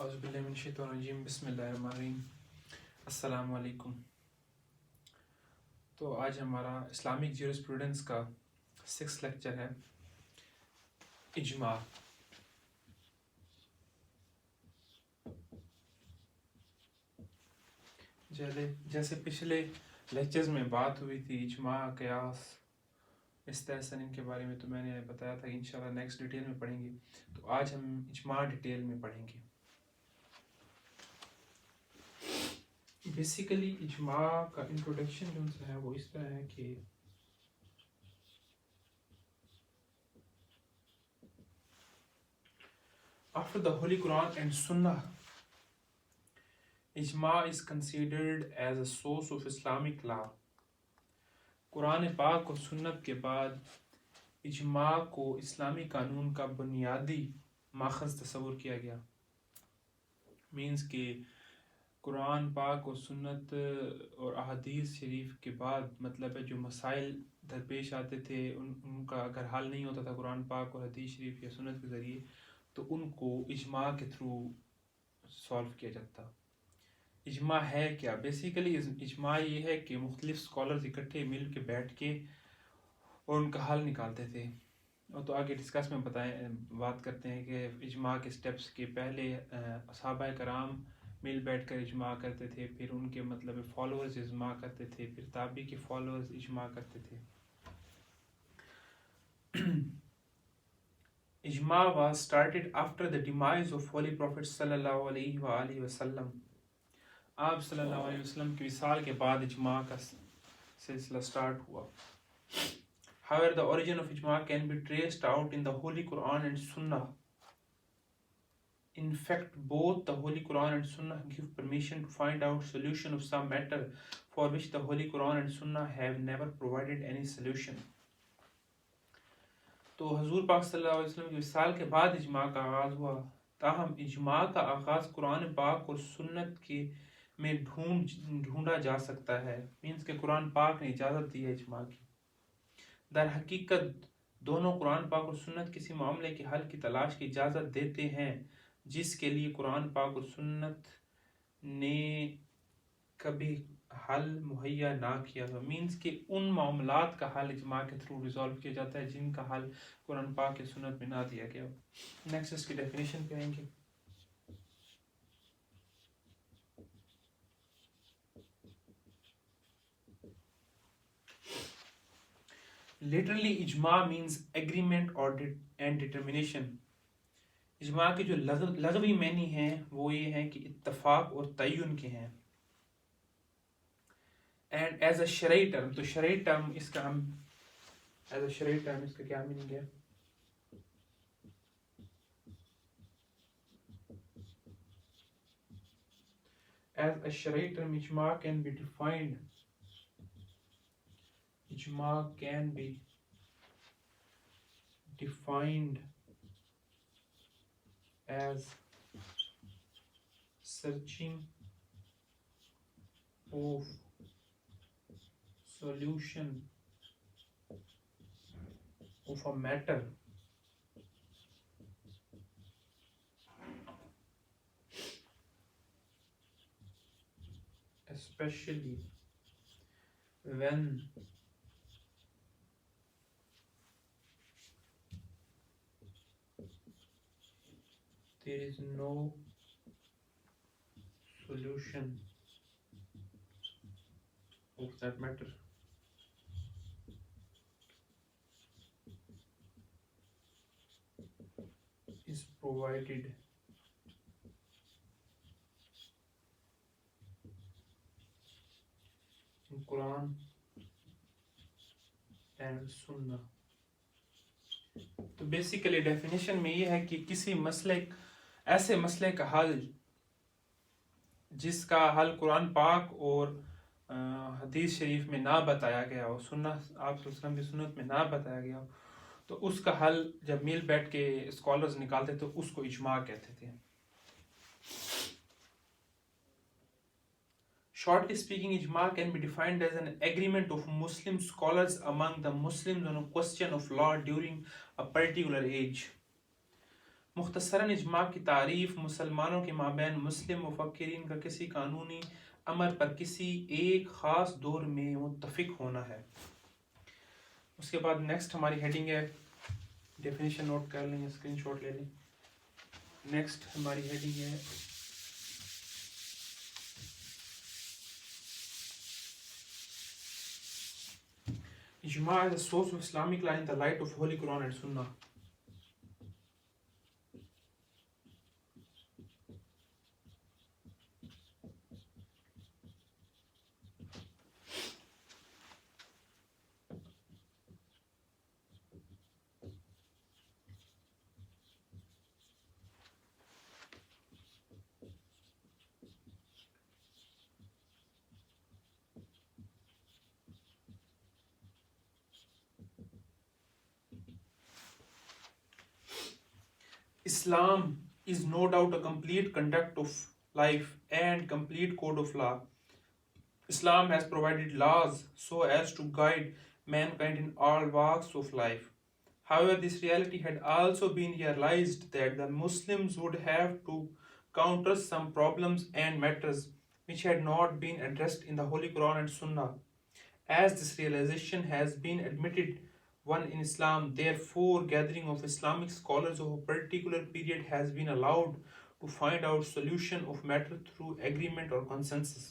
औज़ुबिल्लाहिमिनश्शैतानिर्रजीम बिस्मिल्लाहिर्रहमानिर्रहीम अस्सलाम वालेकुम। तो आज हमारा इस्लामिक ज्यूरिस्प्रूडेंस का 6th लेक्चर है इजमा। जैसे पिछले लेक्चर्स में बात हुई थी इजमा क़यास इस्तेहसन इनके बारे में, तो मैंने बताया था इंशाल्लाह नेक्स्ट डिटेल में पढ़ेंगे। तो आज हम इजमा डिटेल में पढ़ेंगे। बेसिकली इजमा का इंट्रोडक्शन जो है वो इस तरह है कि after the Holy Quran and Sunnah, ijma is considered as a source of Islamic law. Quran पाक और सुन्नत के बाद इजमा को इस्लामी कानून का बुनियादी माखज़ तस्वुर किया गया। मीन्स कि कुरान पाक और सुन्नत और अहादीस शरीफ के बाद मतलब है जो मसाइल दरपेश आते थे उनका अगर हल नहीं होता था कुरान पाक और हदीस शरीफ या सुन्नत के ज़रिए, तो उनको इजमा के थ्रू सॉल्व किया जाता। इजमा है क्या? बेसिकली इजमा ये है कि मुख्तलिफ स्कॉलर्स इकट्ठे मिल के बैठ के और उनका हल निकालते थे। और तो आगे डिस्कस में बात करते हैं कि इजमा के स्टेप्स के पहले असहाबाए कराम मिल बैठ कर इजमा करते थे, फिर उनके मतलब फॉलोअर्स इजमा करते थे, फिर ताबी के फॉलोअर्स इजमा करते थे। इजमा was started after the demise of Holy Prophet sallallahu alaihi wasallam. आप सल्लल्लाहु अलैहि वसल्लम की विसाल के बाद इजमा का सिलसिला स्टार्ट हुआ। However, the origin of ijma can be traced out in the Holy Quran and Sunnah. In fact, both the Holy Quran and Sunnah give permission to find out solution of some matter for which the Holy Quran and Sunnah have never provided any solution. तो हजूर पाक सल्लल्लाहु अलैहि वसल्लम की विसाल के बाद इजमा का आगाज़ हुआ। ताहम इजमा का आगाज़ कुरान पाक और सुन्नत के में ढूंढा जा सकता है। मीन्स के कुरान पाक ने इजाज़त दी है इजमा की। दर हकीकत दोनों कुरान पाक और सुन्नत किसी मामले के हल की तलाश की इजाज़त देते हैं जिसके लिए कुरान पाक और सुन्नत ने कभी हल मुहैया ना किया था। मीन्स कि उन मामलात का हल इजमा के थ्रू रिजॉल्व किया जाता है जिनका हल कुरान पाक के सुन्नत में ना दिया गया। नेक्स्ट इसकी डेफिनेशन पे आएंगे। लिटरली इजमा मीन्स एग्रीमेंट और एंड डिटर्मिनेशन। इजमा के जो लग़वी मैनी हैं वो ये हैं कि इत्तफाक और तय्युन के हैं। एंड एज अ शरई टर्म, तो शरई टर्म इसका हम एज अ शरई टर्म इसका क्या मीनिंग है? एज अ शरई टर्म इजमा कैन बी डिफाइंड, इजमा can be defined as searching of solution of a matter especially when there is no solution of that matter. Is provided in Quran and Sunnah. तो basically definition में ये है कि किसी मसले ऐसे मसले का हल जिसका हल कुरान पाक और हदीस शरीफ में ना बताया गया हो, सुन्नत आप सल्लल्लाहु अलैहि वसल्लम की सुन्नत में ना बताया गया हो, तो उसका हल जब मिल बैठ के स्कॉलर्स निकालते तो उसको इजमा कहते थे। Shortly speaking, ijma can be defined as an agreement of Muslim scholars among the Muslims on a question of law during a particular age. मुख्तसरन इजमा की तारीफ मुसलमानों के माबैन मुस्लिम मुफक्किरीन का किसी कानूनी अमर पर किसी एक ख़ास दौर में मुत्तफ़िक होना है। उसके बाद नेक्स्ट हमारी हेडिंग है, डेफिनेशन नोट कर लें, स्क्रीनशॉट ले लें। नेक्स्ट हमारी हेडिंग है इजमा as a source of Islamic law in the light of holy Quran and सुन्ना। Islam is no doubt a complete conduct of life and complete code of law. Islam has provided laws so as to guide mankind in all walks of life. However, this reality had also been realized that the Muslims would have to counter some problems and matters which had not been addressed in the Holy Quran and Sunnah. As this realization has been admitted one in Islam, therefore, gathering of Islamic scholars of a particular period has been allowed to find out solution of matter through agreement or consensus.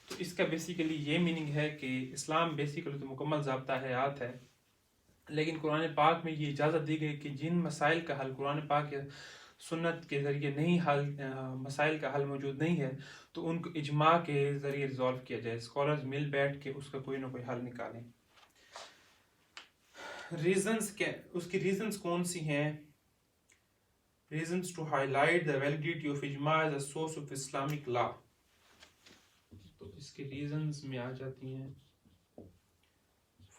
तो इसका basically ये meaning है कि इस्लाम basically तो मुकम्मल ज़ाब्ता हयात है, लेकिन कुरान पाक में ये इजाज़त दी गई कि जिन मसाइल का हल कुरान पाक या सुन्नत के ज़रिए नहीं मसाइल का हल मौजूद नहीं है, तो उनको इजमा के ज़रिए रिजॉल्व किया जाए, स्कॉलर्स मिल बैठ के उसका कोई ना कोई हल निकालें। रीजंस क्या, उसकी रीजंस कौन सी हैं? Reasons to highlight the validity of इजमा as a source of Islamic law. तो इसके रीजंस में आ जाती हैं,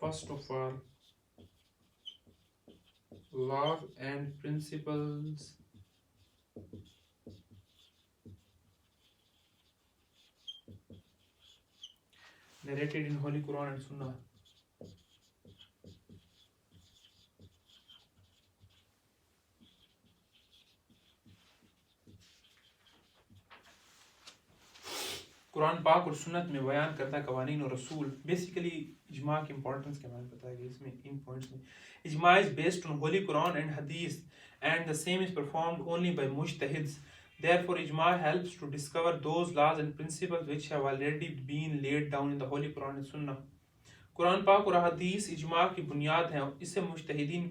first of all law and principles narrated in Holy Quran and Sunnah. Quran पाक और सुन्नत में बयान करता कवानीन और रसूल। बेसिकली इजमा की इंपॉर्टेंस के बारे में बताया गया इसमें, इन पॉइंट्स में। इजमा is based on holy Quran and हदीस and the same is performed only by मुज्तहिद्स। Therefore, ijma helps to discover those laws and principles which have already been laid down in the Holy Quran and Sunnah. Quran पाक और हदीस इजमा की बुनियाद हैं और इसे मुज्तहिदीन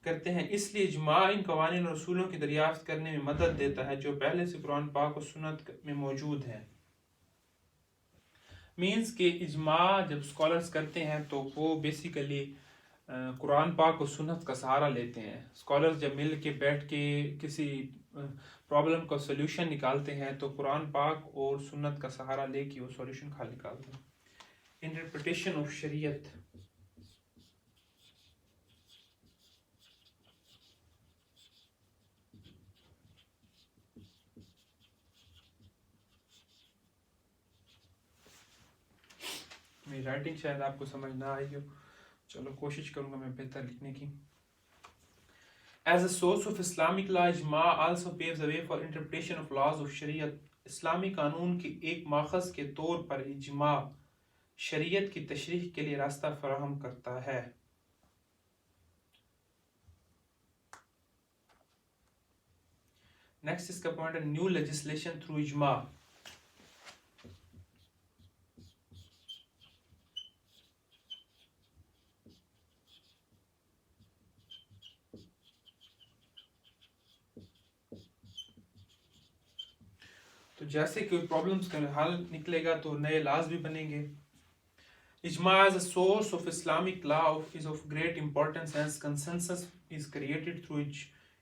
करते हैं, इसलिए इजमा इन कवानीन और रसूलों की दरियाफ्त करने में मदद देता है जो पहले से कुरान पाक और सुन्नत में मौजूद हैं। मीन्स के इजमा जब स्कॉलर्स करते हैं तो वो बेसिकली कुरान पाक और सुन्नत का सहारा लेते हैं। स्कॉलर्स जब मिल के बैठ के किसी प्रॉब्लम का सोल्यूशन निकालते हैं तो कुरान पाक और सुन्नत का सहारा लेके वो सोल्यूशन खाली निकालते हैं। इंटरप्रिटेशन ऑफ शरीयत। मेरी राइटिंग शायद आपको समझ ना आई हो, चलो कोशिश करूंगा मैं बेहतर लिखने की। As a source of Islamic law, ijma also paves the way for interpretation of laws of शरीयत। इस्लामी कानून के एक माखज़ के तौर पर इजमा शरीयत की तशरीह के लिए रास्ता फराहम करता है। नेक्स्ट इसका पॉइंट है न्यू लेजिस्लेशन थ्रू इजमा। तो जैसे कोई प्रॉब्लम्स का हल निकलेगा तो नए लाज भी बनेंगे। इजमा as a source of Islamic law is of great importance as consensus is created through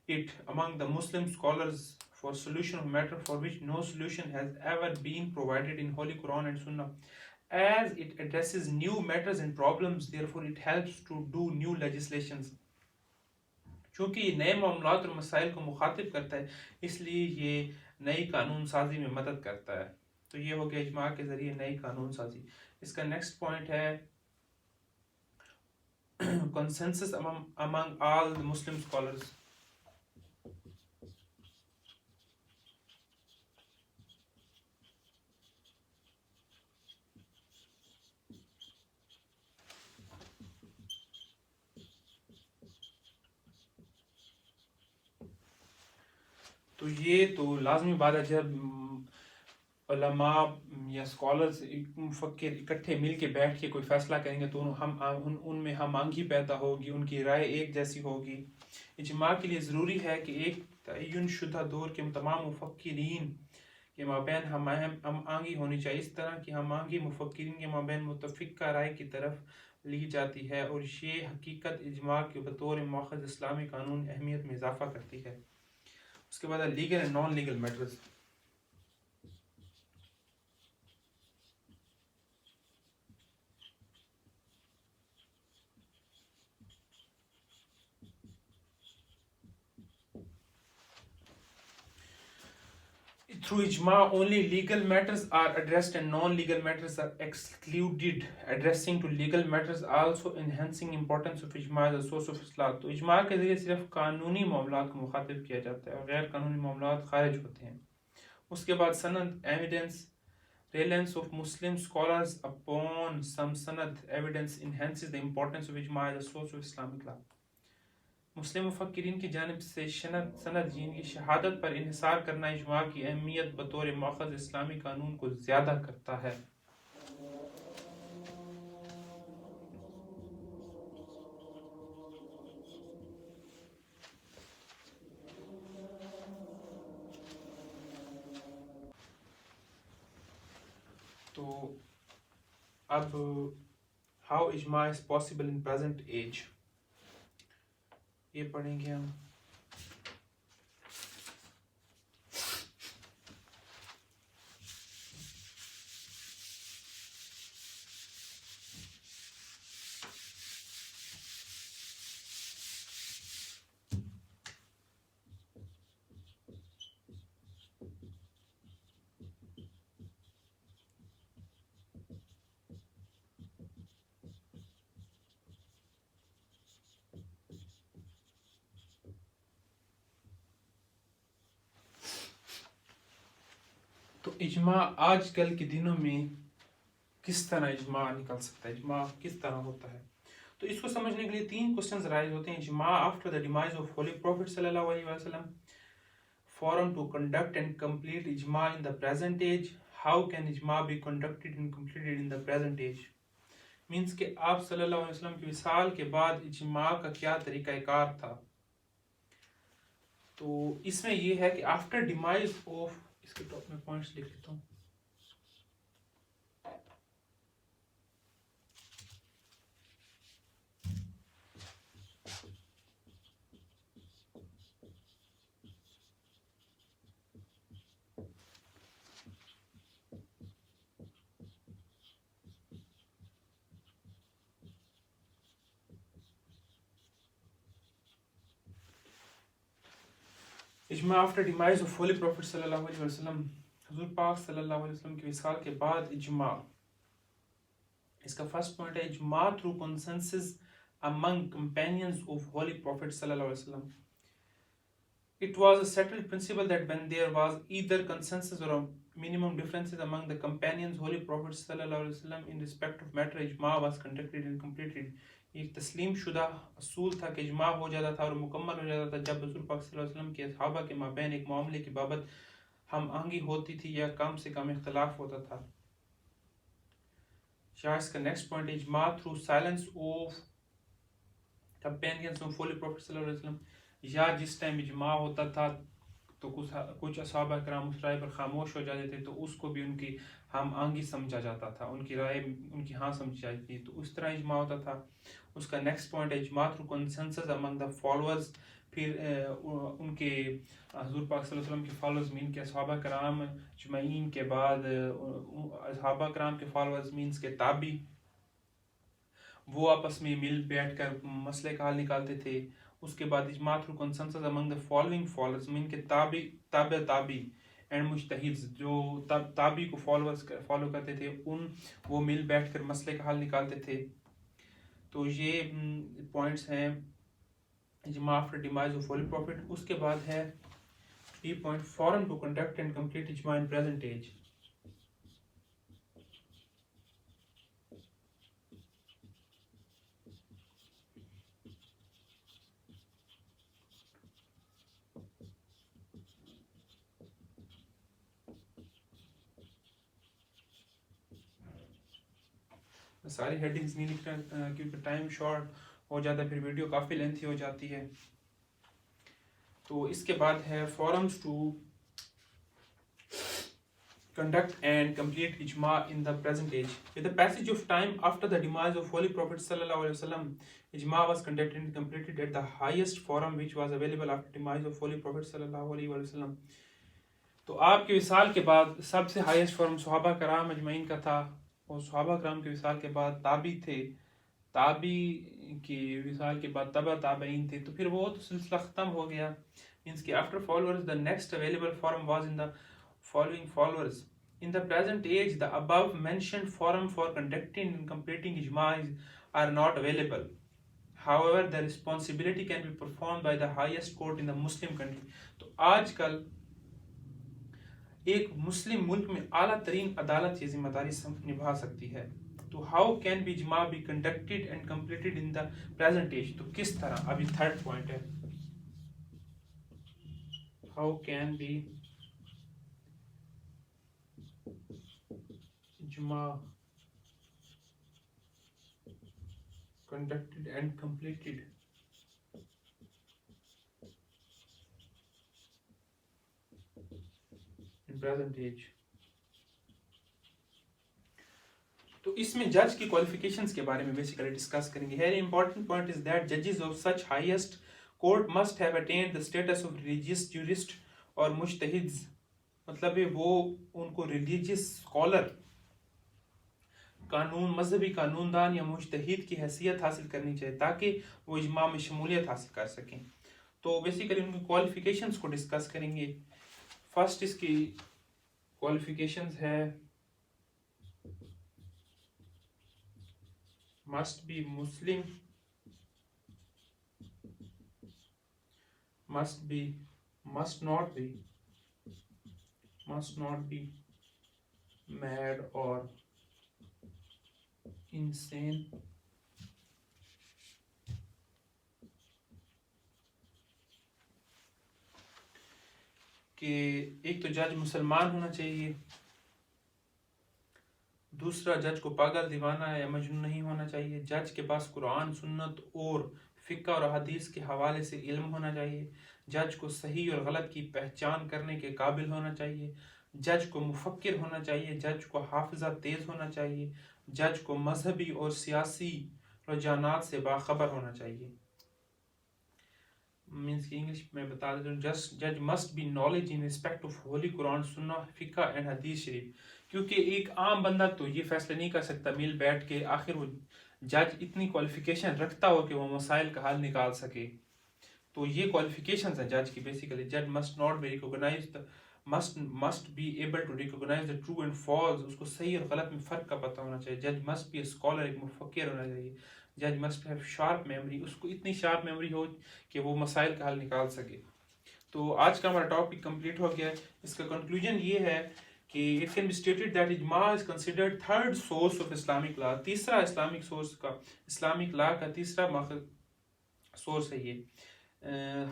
it among the Muslim scholars for solution of matter for which no solution has ever been provided in Holy Quran and Sunnah. As it addresses new matters and problems, therefore it helps to do new legislations. चूँकि ये नए मामलात और मसाइल को मुखातिब करता है, इसलिए ये नई कानून साजी में मदद करता है। तो ये हो गया इजमा के ज़रिए नई कानून साजी। इसका नेक्स्ट पॉइंट है consensus among all the Muslim scholars. तो ये तो लाजमी बात है, जब उलमा या स्कॉलर्स मुफक्किर इकट्ठे मिल के बैठ के कोई फ़ैसला करेंगे तो उनमें हम आंगी पैदा होगी, उनकी राय एक जैसी होगी। इजमा के लिए ज़रूरी है कि एक तयन शुदा दौर के तमाम मुफक्किरीन के माबैन हम आंगी होनी चाहिए। इस तरह की हम आंगी मुफक्किरीन के माबैन मुतफ़िक़ा राय की तरफ ली जाती है, और ये हकीकत इजमा के बतौर मौख़ज़ इस्लामी कानून अहमियत में इजाफ़ा करती है। उसके बाद legal and non legal matters. Through ijma, only legal matters are addressed and non-legal matters are excluded. Addressing to legal matters also enhancing importance of ijma as a source of islah. तो इजमा के ज़रिए सिर्फ कानूनी मामलात को मुखातिब किया जाता है और गैर कानूनी मामलात खारिज होते हैं। उसके बाद सनद evidence, reliance of Muslim scholars upon some sanad evidence enhances the importance of ijma as a source of Islamic law. मुस्लिम मुफक्किरीन की जानिब से सनद की शहादत पर इन्हिसार करना इजमा की अहमियत बतौर मौख़ज़ इस्लामी कानून को ज़्यादा करता है। तो अब हाउ इजमा is possible in present age, ये पढ़ेंगे हम। तो इजमा आजकल के दिनों में किस तरह इजमा निकल सकता है, इजमा किस तरह होता है, तो इसको समझने के लिए 3 क्वेश्चंस राइज होते हैं। इजमा after the demise of holy prophet सल्लल्लाहु अलैहि वसल्लम, forum to conduct and complete ijma in the present age. How can ijma be conducted and completed in the present age? Means कि आप सल्लल्लाहु अलैहि वसल्लम की विसाल के बाद इजमा का क्या तरीक़ाकार था। तो इसमें ये है कि आफ्टर डिमाइज ऑफ, इसके टॉप में पॉइंट्स लिख लेता हूँ। इजमा after demise of holy prophet सल्लल्लाहु अलैहि वसल्लम, हुजूर पाक सल्लल्लाहु अलैहि वसल्लम की विसाल के बाद इजमा। इसका फर्स्ट पॉइंट है इजमा through consensus among companions of Holy Prophet sallallahu alaihi wasallam. It was a settled principle that when there was either consensus or a minimum differences among the companions, Holy Prophet sallallahu alaihi wasallam in respect of matter, ijma was conducted and completed. एक तस्लीम शुदा असूल था कि इजमा हो जाता था और मुकम्मल हो जाता था जब हुजूर पाक सल्लल्लाहु अलैहि वसल्लम के सहाबा के माबैन एक मामले की बाबत हम आंगी होती थी या कम से कम इख्तलाफ होता था। शाह इसका नेक्स्ट पॉइंट इजमा through silence of companions of holy prophet सल्लल्लाहु अलैहि वसल्लम, या जिस टाइम इजमा होता था तो कुछ असहाबा किराम उस राय पर खामोश हो जाते थे तो उसको भी उनकी हम आंगी समझा जाता था, उनकी राय उनकी हाँ समझी जाती थी, तो उस तरह इजमा होता था। उसका नेक्स्ट पॉइंट है इजमा through consensus among the followers, फिर उनके हुजूर पाक सल्लल्लाहु अलैहि वसल्लम के फॉलोअर्स मीन के असहाबा किराम अजमईन के बाद असहाबा किराम के फॉलोअर्स मीन्स के ताबी, वो आपस में मिल बैठ कर मसले का हल निकालते थे। उसके बाद इजमा through consensus among the following followers mean के ताबी एंड मुज्तहिद्स, जो ताबी को फॉलो करते थे वो मिल बैठ कर मसले का हल निकालते थे। तो ये पॉइंट्स हैं इजमा after demise of holy prophet. उसके बाद है B point forum to conduct and complete इजमा इन प्रेजेंट एज। सारी हेडिंग्स नहीं लिख रहा क्योंकि टाइम शॉर्ट हो जाता है, फिर वीडियो काफ़ी लेंथी हो जाती है। तो इसके बाद है forums to conduct and complete ijma in the present age. With the passage of time after the demise of Holy Prophet sallallahu alaihi wasallam, ijma was conducted and completed at the highest forum which was available after demise of Holy Prophet sallallahu alaihi wasallam. तो आपके विसाल के बाद सबसे highest forum सहाबा कराम अजमईन का था, और सहाबा कराम के विसाल के बाद ताबी थे, ताबी के विसाल के बाद तबा ताबईन थे, तो फिर वो तो सिलसिला ख़त्म हो गया। मीन्स कि after followers the next available forum was in the following followers. In the present age, the above mentioned forum for conducting and completing ijma are not available. However, the responsibility can be performed by the highest court in the Muslim country. तो आजकल एक मुस्लिम मुल्क में आला तरीन अदालत ये जिम्मेदारी निभा सकती है। तो हाउ कैन बी इजमा be conducted and completed in the present age, तो किस तरह, अभी थर्ड पॉइंट है, हाउ कैन बी इजमा conducted and completed in present age. तो इसमें जज की क्वालिफिकेशंस के बारे में बेसिकली डिस्कस करेंगे। Here important point is that जजेस of such highest court must have attend the status of religious jurist और मुज्तहिद्स, मतलब वो उनको रिलीजियस स्कॉलर, कानून मजहबी कानूनदान या मुज्तहिद की हैसियत हासिल करनी चाहिए ताकि वो इजमा में शमूलियत हासिल कर सकें। तो बेसिकली उनकी क्वालिफिकेशंस को डिस्कस करेंगे। फर्स्ट इसकी क्वालिफिकेशंस है must be Muslim, must not be mad or insane, कि एक तो जज मुसलमान होना चाहिए, दूसरा जज को पागल दीवाना या मजनून नहीं होना चाहिए, जज के पास कुरान सुन्नत और फ़िक़्ह और हदीस के हवाले से इल्म होना चाहिए, जज को सही और गलत की पहचान करने के काबिल होना चाहिए, जज को मुफक्किर होना चाहिए, जज को हाफिज़ा तेज़ होना चाहिए, जज को मजहबी और सियासी रुझानात से बाखबर होना चाहिए। मीन्स की इंग्लिश में बता देता हूँ, जज must be knowledge in respect of holy Quran सुन्ना फ़िक़्ह एंड हदीस शरीफ, क्योंकि एक आम बंदा तो ये फैसला नहीं कर सकता मिल बैठ के आखिर वो जज इतनी क्वालिफिकेशन रखता हो कि वो मसाइल का हल निकाल सके। तो ये क्वालिफिकेशंस हैं जज की बेसिकली। जज must not be recognize must be able to recognize the true and false, उसको सही और गलत में फ़र्क का पता होना चाहिए। जज मस्ट बी ए स्कॉलर, एक मुफक्किर होना चाहिए। जज मस्ट हैव शार्प मेमोरी, उसको इतनी शार्प मेमोरी हो कि वो मसाइल का हल निकाल सके। तो आज का हमारा टॉपिक कंप्लीट हो गया है। इसका कंक्लूजन ये है कि it can be stated that इजमा is considered third source of Islamic law, तीसरा इस्लामिक सोर्स का, इस्लामिक लॉ का तीसरा सोर्स है ये।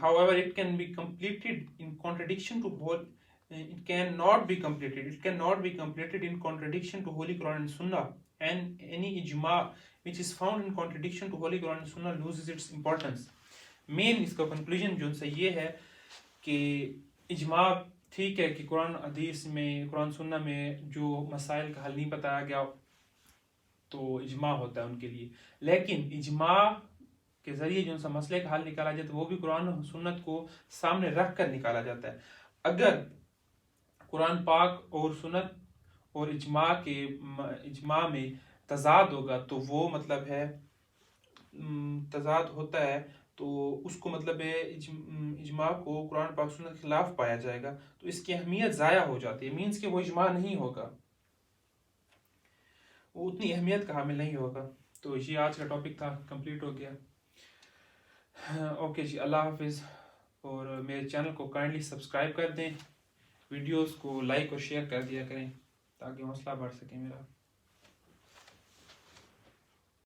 However, it can be completed in contradiction to whole. It cannot be completed. It cannot be completed in contradiction to Holy Quran and Sunnah. And any ijma which is found in contradiction to Holy Quran and Sunnah loses its importance. Main इसका conclusion जो से ये है कि इजमा ठीक है कि कुरान हदीस में, कुरान सुन्ना में जो मसाइल का हल नहीं बताया गया तो इजमा होता है उनके लिए, लेकिन इजमा के जरिए जो सा मसले का हल निकाला जाता है वो भी कुरान और सुन्नत को सामने रख कर निकाला जाता है। अगर कुरान पाक और सुन्नत और इजमा में तजाद होगा तो वो मतलब है तजाद होता है तो उसको मतलब है इजमा को कुरान पाक सुन्नत के खिलाफ पाया जाएगा, तो इसकी अहमियत ज़ाया हो जाती है। मीन्स कि वो इजमा नहीं होगा, वो उतनी अहमियत का हामिल नहीं होगा। तो ये आज का टॉपिक था, कंप्लीट हो गया। ओके जी, अल्लाह हाफिज़। और मेरे चैनल को काइंडली सब्सक्राइब कर दें, वीडियोस को लाइक और शेयर कर दिया करें ताकि हौसला बढ़ सके मेरा।